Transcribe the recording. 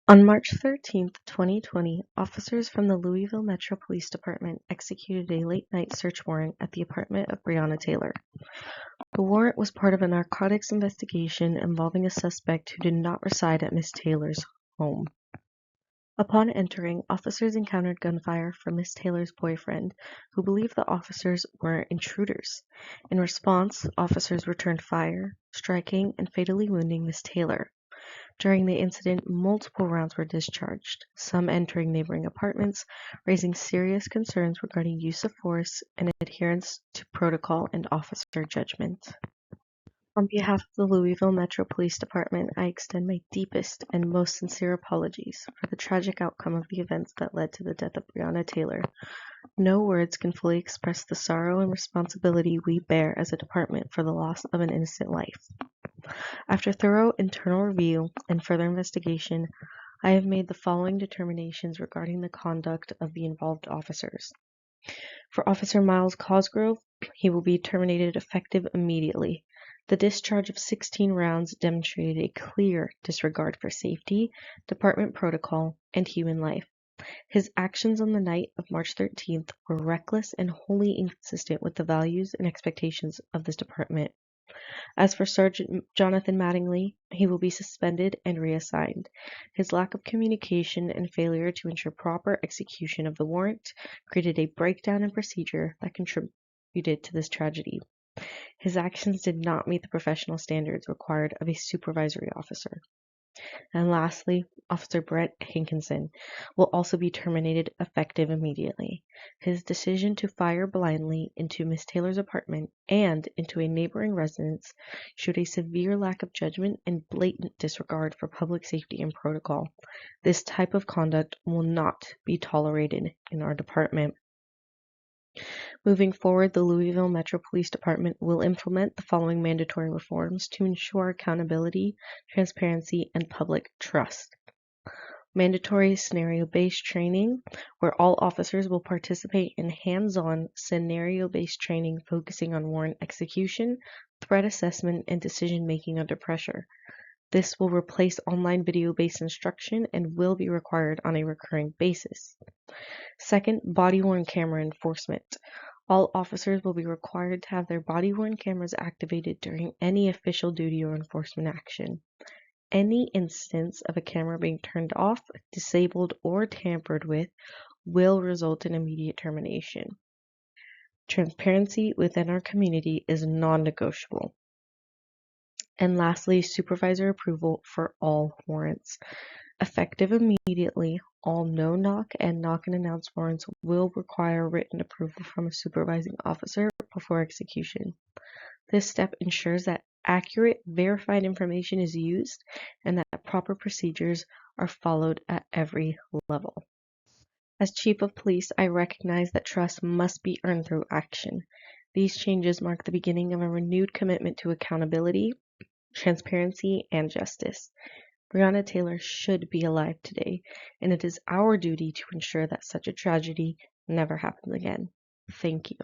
On March 13, 2020, officers from the Louisville Metro Police Department executed a late-night search warrant at the apartment of Breyonna Taylor. The warrant was part of a narcotics investigation involving a suspect who did not reside at Miss Taylor's home. Upon entering, officers encountered gunfire from Miss Taylor's boyfriend, who believed the officers were intruders. In response, officers returned fire, striking and fatally wounding Miss Taylor. During the incident, multiple rounds were discharged, some entering neighboring apartments, raising serious concerns regarding use of force and adherence to protocol and officer judgment. On behalf of the Louisville Metro Police Department, I extend my deepest and most sincere apologies for the tragic outcome of the events that led to the death of Breyonna Taylor. No words can fully express the sorrow and responsibility we bear as a department for the loss of an innocent life. After thorough internal review and further investigation, I have made the following determinations regarding the conduct of the involved officers. For Officer Miles Cosgrove, he will be terminated effective immediately. The discharge of 16 rounds demonstrated a clear disregard for safety, department protocol, and human life. His actions on the night of March 13th were reckless and wholly inconsistent with the values and expectations of this department. As for Sergeant Jonathan Mattingly, he will be suspended and reassigned. His lack of communication and failure to ensure proper execution of the warrant created a breakdown in procedure that contributed to this tragedy. His actions did not meet the professional standards required of a supervisory officer. And lastly, Officer Brett Hankinson will also be terminated effective immediately. His decision to fire blindly into Miss Taylor's apartment and into a neighboring residence showed a severe lack of judgment and blatant disregard for public safety and protocol. This type of conduct will not be tolerated in our department. Moving forward, the Louisville Metro Police Department will implement the following mandatory reforms to ensure accountability, transparency, and public trust. Mandatory scenario-based training, where all officers will participate in hands-on scenario-based training focusing on warrant execution, threat assessment, and decision-making under pressure. This will replace online video-based instruction and will be required on a recurring basis. Second, body-worn camera enforcement. All officers will be required to have their body-worn cameras activated during any official duty or enforcement action. Any instance of a camera being turned off, disabled, or tampered with will result in immediate termination. Transparency within our community is non-negotiable. And lastly, supervisor approval for all warrants. Effective immediately, all no-knock and knock-and-announce warrants will require written approval from a supervising officer before execution. This step ensures that accurate, verified information is used and that proper procedures are followed at every level. As Chief of Police, I recognize that trust must be earned through action. These changes mark the beginning of a renewed commitment to accountability, transparency, and justice. Breyonna Taylor should be alive today, and it is our duty to ensure that such a tragedy never happens again. Thank you.